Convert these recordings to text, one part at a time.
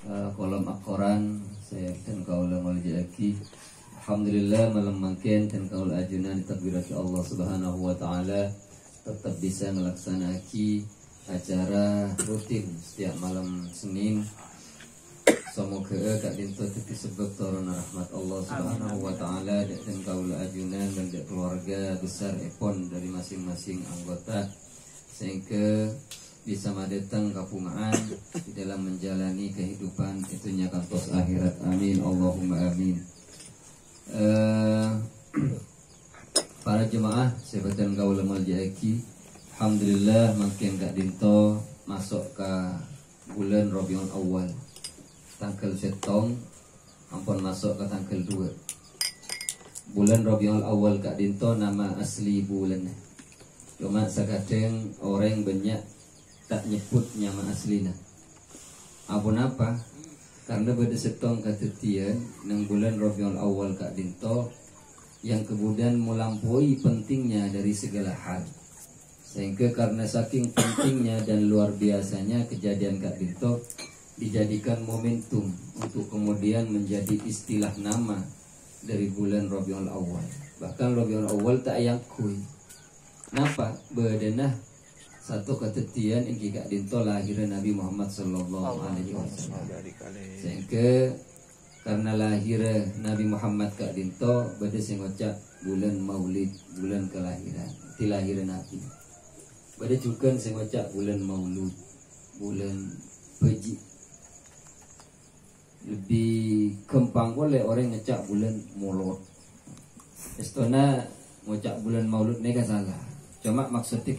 kolom akoran saya dan kaula maljaki. Alhamdulillah malam makin dan kaula ajunan takbirati Allah Subhanahu wa taala tetap bisa melaksanakan acara rutin setiap malam Senin. Semoga Kak Dinto teti sebab turun rahmat Allah Subhanahu wa taala dan kaula ajunan dan keluarga besar epon dari masing-masing anggota sehingga bisa datang kapungaan di dalam menjalani kehidupan itunya kantos akhirat. Amin Allahumma amin. Para jemaah sebatan kaula maljaki, alhamdulillah makin Kak Dinto masuk ke bulan Rabiul Awal. Tanggal setong ampun masuk ke tanggal 2 bulan Rabiul Awal. Kak Dinto nama asli bulan, cuma sekadang orang banyak tak nyebut nama aslinya. Apa napa? Karena pada setong ketetian nang bulan Rabiul Awal Kak Dinto yang kemudian melampaui pentingnya dari segala hal. Sehingga karena saking pentingnya dan luar biasanya kejadian Kak Dinto dijadikan momentum untuk kemudian menjadi istilah nama dari bulan Rabiul Awal. Bahkan Rabiul Awal tak yakui. Napa? Badanah satu ketetian yang Kak Dinto lahir Nabi Muhammad sallallahu alaihi wasallam. Sehingga karena lahir Nabi Muhammad Kak Dinto bade sing ngocak bulan Maulid, bulan kelahiran, dilahiran Nabi. Bade juga sing ngocak bulan Maulud, bulan Peji. Lebih kempang oleh orang ngecak bulan Maulud. Estona ngocak bulan Maulud nega salah. Cuma maksudnya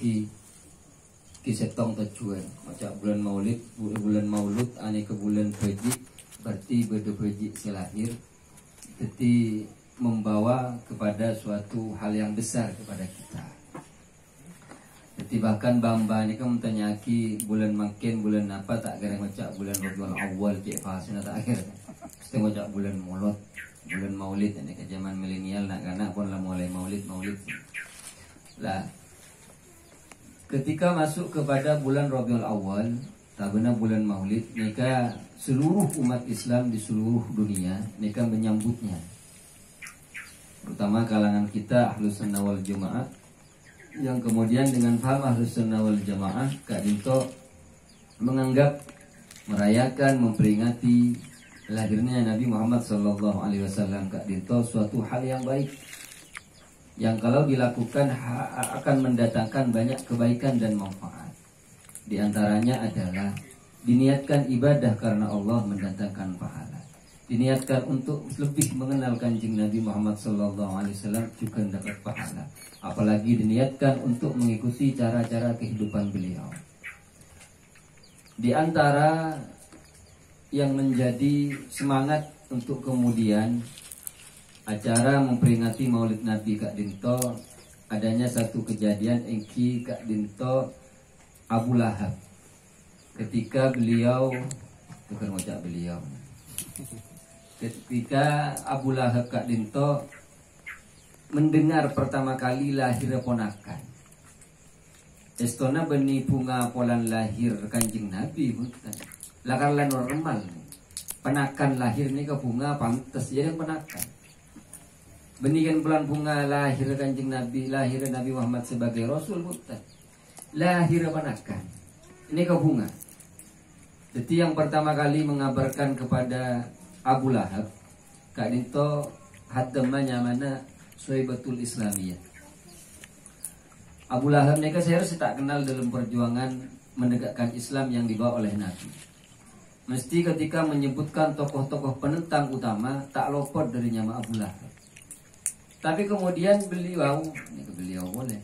setong tujuan macam bulan Maulud ane ke bulan Haji berarti beda Haji selahir, jadi membawa kepada suatu hal yang besar kepada kita. Jadi bahkan bamba ini kan mentanyaki bulan makin bulan apa tak kira macam bulan Rabiul Awal cek fasenya tak akhir mesti macam bulan Maulud, bulan Maulid ini ke zaman milenial nak kanak pun lah mulai Maulid lah. Ketika masuk kepada bulan Rabiul Awal, tabena bulan Maulid, mereka seluruh umat Islam di seluruh dunia mereka menyambutnya. Terutama kalangan kita Ahlus Sunnah wal Jamaah yang kemudian dengan paham Ahlus Sunnah wal Jamaah Kak Dinto menganggap merayakan, memperingati lahirnya Nabi Muhammad SAW Kak Dinto suatu hal yang baik, yang kalau dilakukan akan mendatangkan banyak kebaikan dan manfaat. Di antaranya adalah diniatkan ibadah karena Allah mendatangkan pahala. Diniatkan untuk lebih mengenal Kanjeng Nabi Muhammad SAW juga dapat pahala. Apalagi diniatkan untuk mengikuti cara-cara kehidupan beliau. Di antara yang menjadi semangat untuk kemudian acara memperingati Maulid Nabi Kak Dinto, adanya satu kejadian engki Kak Dinto Abu Lahab. Ketika beliau, bukan ngocak beliau, ketika Abu Lahab Kak Dinto mendengar pertama kali lahir ponakan. Estona beni bunga polan lahir Kanjeng Nabi bukan. Lakarlah normal. Penakan lahir ini ke bunga pantas jadi penakan. Benikan bulan bunga lahir Kanjeng Nabi, lahir Nabi Muhammad sebagai Rasul bukan. Lahir panakan. Ini ke bunga. Jadi yang pertama kali mengabarkan kepada Abu Lahab, Kak Dinto hadamanya mana Suhaibatul Islamiyah. Abu Lahab mereka saya harus tak kenal dalam perjuangan menegakkan Islam yang dibawa oleh Nabi. Mesti ketika menyebutkan tokoh-tokoh penentang utama tak lopot dari nama Abu Lahab. Tapi kemudian beliau boleh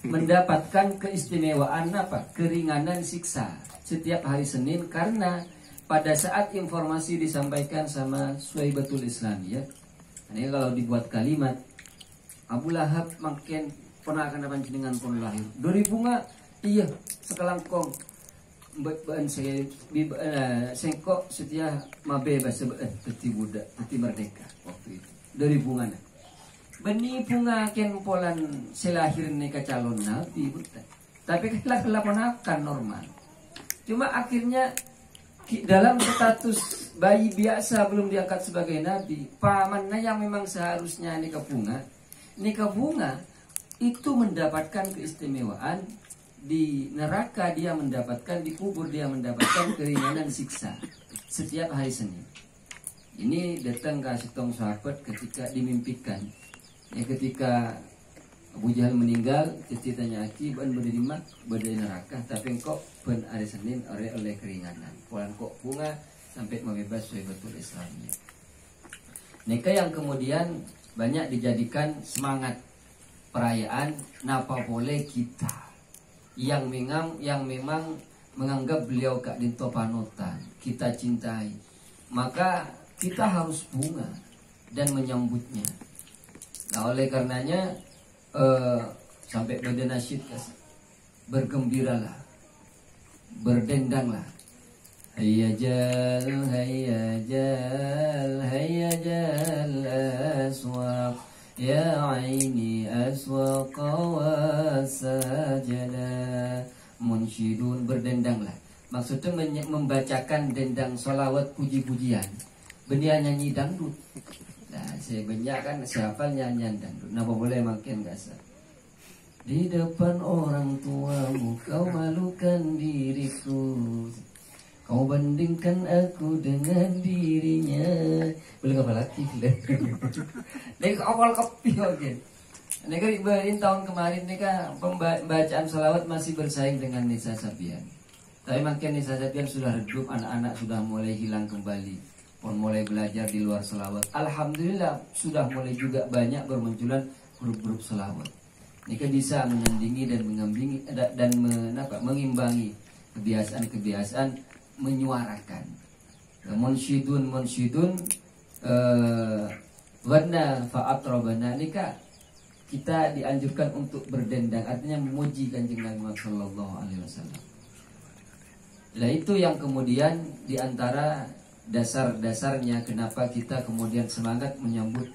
mendapatkan keistimewaan apa? Keringanan siksa setiap hari Senin karena pada saat informasi disampaikan sama Suhaibatul Islamiyah, ini kalau dibuat kalimat Abu Lahab makin ponakan panjenengan pun lahir. Dari bunga iya sekelangkong sengkok setia mabe bahasa teti budak teti merdeka waktu itu. Dari bunga Beni bunga ken polan selahir neka calon nabi bukan. Tapi kelak ponakan normal. Cuma akhirnya dalam status bayi biasa belum diangkat sebagai nabi, pamannya yang memang seharusnya nikah bunga itu mendapatkan keistimewaan di neraka, dia mendapatkan di kubur, dia mendapatkan keringanan siksa setiap hari Senin. Ini datang ke setong sahabat ketika dimimpikan, ya ketika Abu Jahal meninggal, ceritanya Aki ban berdirimak berdiri neraka, tapi engkau ben hari Senin oleh keringanan. Pulang kok bunga sampai membebas betul Islamnya. Nikah yang kemudian banyak dijadikan semangat perayaan. Napa boleh kita yang memang menganggap beliau Kak Dinto panutan, kita cintai, maka kita harus bunga dan menyambutnya. Nah oleh karenanya sampai pada nasyid bergembiralah, berdendanglah, hayya jal aswaq ya aini aswaq wasajala munsyidun, berdendanglah. Maksudnya membacakan dendang solawat puji-pujian, benia nyanyi dangdut. Nah, saya banyak kan siapa nyanyian dangdut. Napa boleh makin kasar. Di depan orang tuamu kau malukan diriku, kau bandingkan aku dengan dirinya. Boleh apa lagi? Nek awal kopi oke. Nek tahun kemarin nek pembacaan salawat masih bersaing dengan Nisa Sabian. Tapi makin Nisa Sabian sudah redup, anak-anak sudah mulai hilang kembali. Pun mulai belajar di luar selawat. Alhamdulillah sudah mulai juga banyak bermunculan grup-grup selawat. Ini bisa menandingi dan mengampingi dan mengimbangi kebiasaan-kebiasaan menyuarakan. Munsyidun warna fa'atrabana nikah kita dianjurkan untuk berdendang, artinya memuji Kanjeng Nabi Muhammad sallallahu alaihi wasallam. Nah itu yang kemudian diantara dasar-dasarnya kenapa kita kemudian semangat menyambut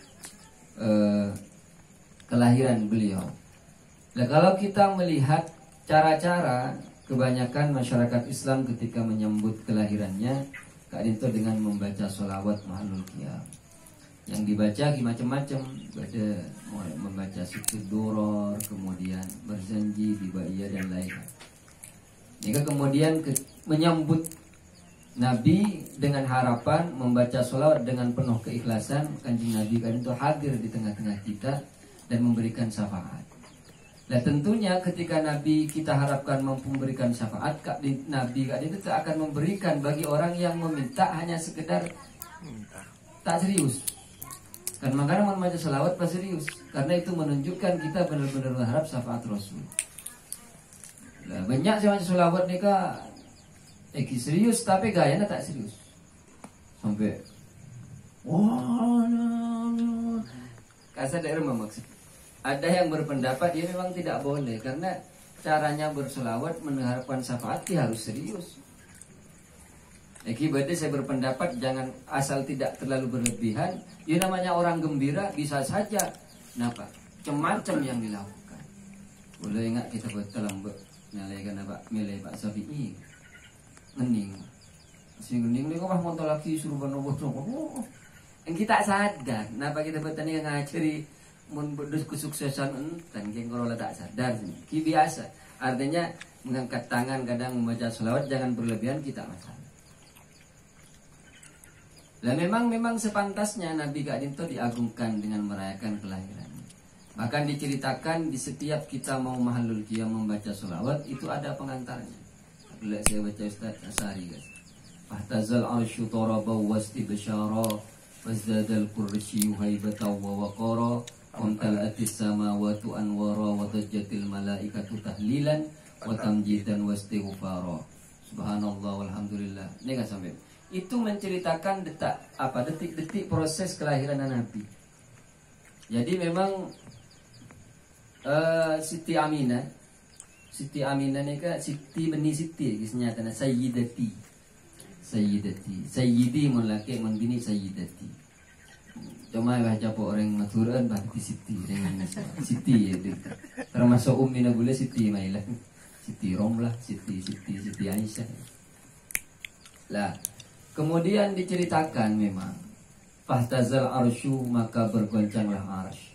kelahiran beliau. Nah kalau kita melihat cara-cara kebanyakan masyarakat Islam ketika menyambut kelahirannya, Kak Dinto dengan membaca sholawat Mahlul Qiyam. Yang dibaca macam-macam, membaca Suktur Duror, kemudian Berzanji, Dibaiyah dan lainnya. Jika kemudian menyambut Nabi dengan harapan membaca sholawat dengan penuh keikhlasan, Kanjeng Nabi kan itu hadir di tengah-tengah kita dan memberikan syafaat. Nah tentunya ketika Nabi kita harapkan mampu memberikan syafaat, Nabi itu akan memberikan bagi orang yang meminta hanya sekedar tak serius. Kan makanya membaca sholawat pas serius, karena itu menunjukkan kita benar-benar berharap syafaat Rasul. Nah, banyak sih baca sholawat nih kak. Serius tapi gayanya tak serius. Sampai wah, kasar daerah maksud. Ada yang berpendapat dia memang tidak boleh karena caranya bersolawat mengharapkan syafaat dia harus serius. Berarti saya berpendapat jangan asal tidak terlalu berlebihan. Ya namanya orang gembira bisa saja napa macam-macam yang dilakukan. Boleh ingat kita betul nyalakan apa milih Pak Safi'i. Ngening nih kok montol lagi suruh banobo yang kita sadar kenapa kita bertani ngajari memberdus kesuksesan enten kalau tak sadar ki biasa artinya mengangkat tangan kadang membaca sholawat jangan berlebihan kita masalah. Lah memang sepantasnya Nabi Kak Dinto diagungkan dengan merayakan kelahirannya. Bahkan diceritakan di setiap kita mau Mahlul Qiyam membaca sholawat itu ada pengantarnya. Bila saya baca Ustaz Asari guys. Fahtazal arsyu taraba wastibsyara wazdadal kursyu haibatan wa waqara Wamtala'atis samawatu anwara wa tajjatil malaikatu tahlilan wa tamjidan wastighfara. Subhanallah walhamdulillah. Ini kan sampai. Itu menceritakan detik-detik proses kelahiran Nabi. Jadi memang Siti Aminah ni kan Siti beni Siti kisahnya tanah Sayyidati. Sayyidi mun laki mun bini Sayyidati. Cuma baca po orang maturan berarti Siti dengan Siti ya termasuk Ummi Nabula Siti Mailah. Siti Romlah, Siti Aisyah. Lah, kemudian diceritakan memang fahtazal arsyu, maka bergoncanglah arsy.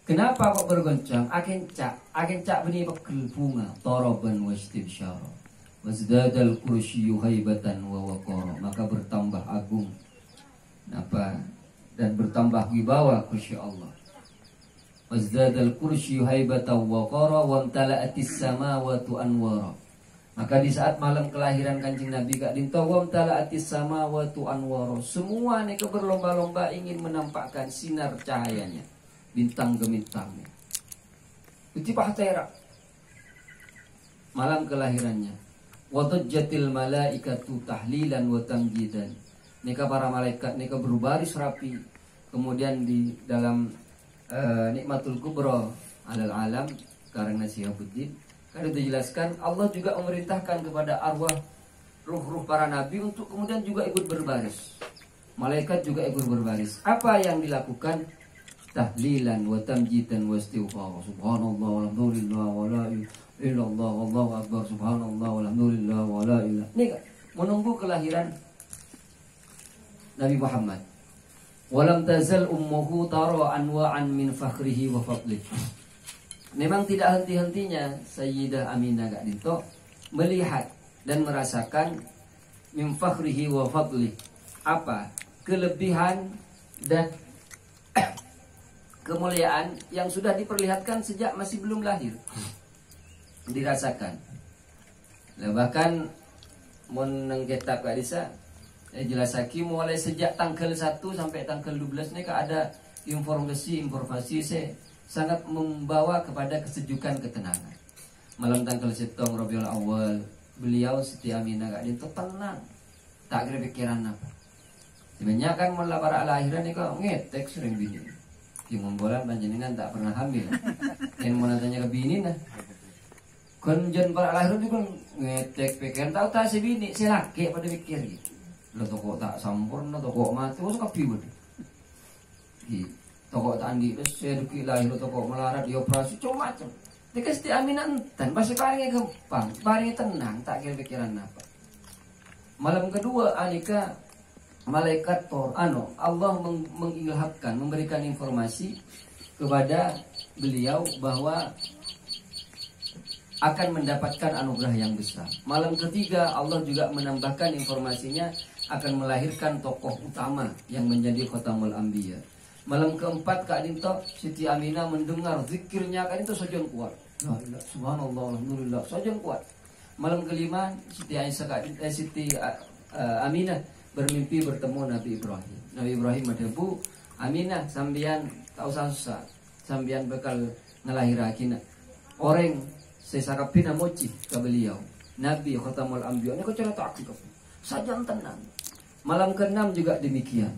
Kenapa kok bergoncang? Akin cak beni bakal bunga taraban wa istibsyara. Wazdadal kursiyyu haibatan wa waqara, maka bertambah agung apa dan bertambah wibawa kursi Allah. Wazdadal kursiyyu haibatan wa waqara wa amtala'atis samawati anwara. Maka di saat malam kelahiran Kanjeng Nabi Kak Dinto, wa amtala'atis samawati anwara, semua nih berlomba-lomba ingin menampakkan sinar cahayanya, bintang gemintangnya. Itu pahtera malam kelahirannya. Wa tajjatil malaikatu tahlilan wa tamjidan. Nika para malaikat nika berbaris rapi. Kemudian di dalam Nikmatul Kubra alal alam karena Syihabuddin kan dijelaskan Allah juga memerintahkan kepada arwah ruh-ruh para nabi untuk kemudian juga ikut berbaris. Malaikat juga ikut berbaris. Apa yang dilakukan? Tahlilan wa tamjidan wa istighfar. Subhanallah walhamdulillah wa la ilaha illallah wallahu akbar. Subhanallah walhamdulillah wa la ilaha. Ini menunggu kelahiran Nabi Muhammad. Walam tazal ummuhu tara anwa'an min fakhrihi wa fadlihi. Memang tidak henti-hentinya Sayyidah Aminah Kak Dinto melihat dan merasakan min fakhrihi wa fadlihi, apa kelebihan dan kemuliaan yang sudah diperlihatkan sejak masih belum lahir, dirasakan. Nah, bahkan meneng kitab Kak Disa jelasaki mulai sejak tanggal 1 sampai tanggal 12 ini Kak ada informasi saya sangat membawa kepada kesejukan, ketenangan. Malam tanggal 1 Rabiul Awal, beliau Siti Aminah Kak Dinto tenang, tak kira pikiran apa. Sebenarnya kan mula para lahiran ini kok ngetek sering bini. Timombolan panjenengan tak pernah hamil. Yang mau nanya ke bini nah. Konjen para lahiran itu kan ngetek pikiran tahu tak si bini, si laki pada pikir gitu. Lo toko tak sampurna, toko mati, masuk kapi bener. Toko tak andi, saya duki lahir, toko melarat, dioperasi, cuma macam. Dia Siti Aminah enten, pasti paringnya gampang, paringnya tenang, tak kira pikiran apa. Malam kedua, Alika malaikat Allah mengilhamkan, memberikan informasi kepada beliau bahwa akan mendapatkan anugerah yang besar. Malam ketiga Allah juga menambahkan informasinya akan melahirkan tokoh utama yang menjadi Khatamul Anbiya. Malam keempat Kak Dinto Siti Aminah mendengar zikirnya Kak Dinto sojon kuat. Subhanallah alhamdulillah sojon kuat. Malam kelima Siti Aminah bermimpi bertemu Nabi Ibrahim. Nabi Ibrahim medebu Aminah sambian tak usah susah, sambian bakal ngelahirakin orang sesarapina moci ke beliau. Nabi Khatamul Anbiya ini kok cara tak aktif. Sajan tenang. Malam ke-6 juga demikian.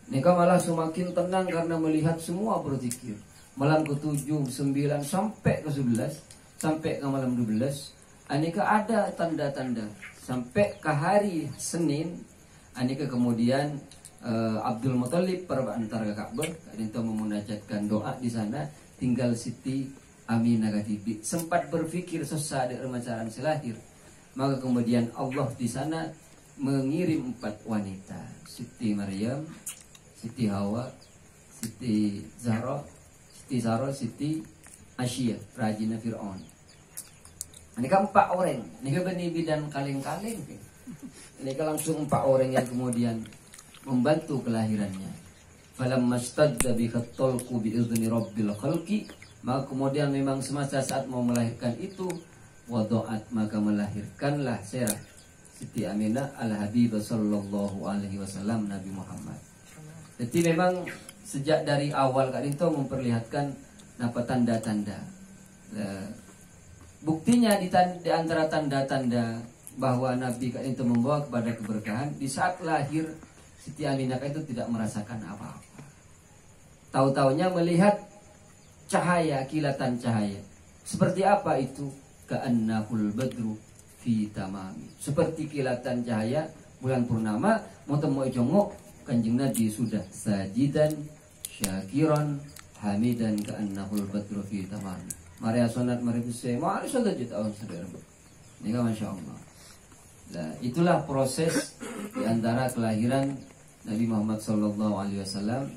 Nika malah semakin tenang karena melihat semua berzikir. Malam ke-7, 9 sampai ke-11, sampai ke malam 12, Anika ada tanda-tanda sampai ke hari Senin. Anika kemudian Abdul Muthalib perantara Ka'bah, Dinto memunajatkan doa di sana. Tinggal Siti Aminah Kadibi sempat berpikir sesaat di remacaran selahir. Maka kemudian Allah di sana mengirim 4 wanita, Siti Maryam, Siti Hawa, Siti Zahra, Siti Asyia, Rajina Fir'aun. Ini kan 4 orang. Ini kan benih bidan kaleng-kaleng. Ini kan langsung 4 orang yang kemudian membantu kelahirannya. Falamma stadda bihattalqu bi'izni rabbil khalqi, maka kemudian memang semasa saat mau melahirkan itu wadu'at, maka melahirkanlah Siti Aminah al-Habibah sallallahu alaihi wasallam, Nabi Muhammad. Jadi memang sejak dari awal Kak Dinto memperlihatkan apa tanda-tanda. Buktinya di antara tanda-tanda bahwa Nabi Kak Dinto membawa kepada keberkahan, di saat lahir Siti Aminah itu tidak merasakan apa-apa. Tahu-taunya melihat cahaya, kilatan cahaya. Seperti apa itu? Ka'annahul badru fi tamami. Seperti kilatan cahaya bulan purnama, mau temu jongok Kanjeng Nabi sudah sajidan, syakiran, hamidan ka'annahul badru fi tamami. Mari sonat mari bisa, mari sonat juta tahun saudara. Ini kan Masya Allah. Nah, itulah proses di antara kelahiran Nabi Muhammad SAW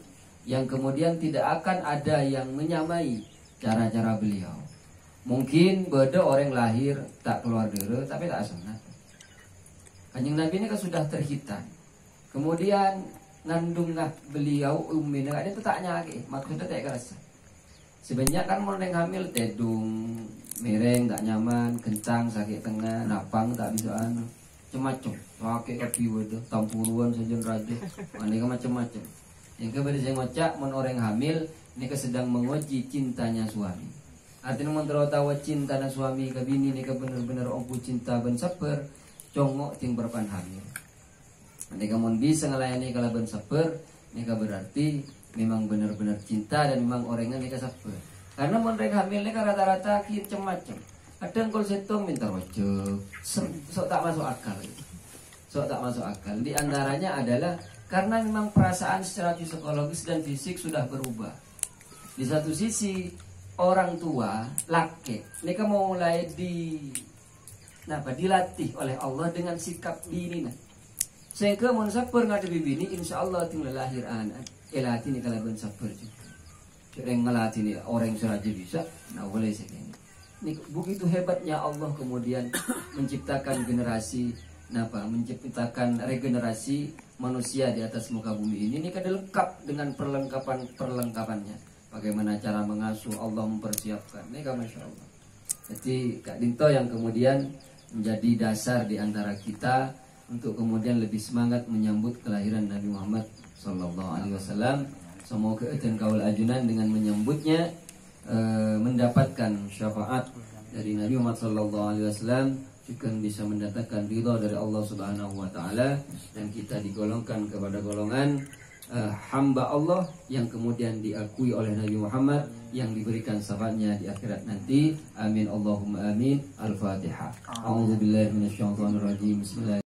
yang kemudian tidak akan ada yang menyamai cara-cara beliau. Mungkin beda orang lahir tak keluar dere tapi tak sunat. Kanjeng Nabi ini kan sudah terhitan. Kemudian ngandunglah beliau ummina itu tak nyaki, maksudnya tak kerasa. Sebenarnya kan mau neng hamil tedung, mereng tak nyaman, kencang sakit tengah, napang tak bisa anu, macam-macam. Pakai kopi waduh, tampuruan saja raja, aneka macam-macam. Yang kepada saya ngocak, mon orang hamil, ini sedang menguji cintanya suami. Artinya mon tahu cintanya suami ke bini, ini benar-benar ompu cinta ben saper, congok ting berpan hamil. Aneka mon bisa ngelayani kalau ben saper, ini berarti memang benar-benar cinta dan memang orangnya nikah sabar. Karena mereka hamil nikah rata-rata macam-macam. Kadang kalau setong minta wajib, sok tak masuk akal. Sok tak masuk akal. Di antaranya adalah karena memang perasaan secara psikologis dan fisik sudah berubah. Di satu sisi orang tua laki, mereka mau mulai dilatih oleh Allah dengan sikap dini. Sehingga mun sabar ngadepi bini, insya Allah tinggal lahir anak. Elatih ini kalau ben sabar juga. Orang ngelatih ini orang seraja bisa, nah boleh segini. Ini begitu hebatnya Allah kemudian menciptakan generasi, menciptakan regenerasi manusia di atas muka bumi ini. Ini kan lengkap dengan perlengkapannya. Bagaimana cara mengasuh Allah mempersiapkan. Ini kan masya Allah. Jadi Kak Dinto yang kemudian menjadi dasar di antara kita untuk kemudian lebih semangat menyambut kelahiran Nabi Muhammad Sallallahu Alaihi Wasallam. Semoga dan kaul ajunan dengan menyambutnya mendapatkan syafaat dari Nabi Muhammad Sallallahu Alaihi Wasallam, juga bisa mendatangkan ridha dari Allah Subhanahu Wa Taala, dan kita digolongkan kepada golongan hamba Allah yang kemudian diakui oleh Nabi Muhammad, yang diberikan syafaatnya di akhirat nanti. Amin Allahumma amin. Al-Fatihah. A'udzubillahi minasyaitonir rajim. Bismillah.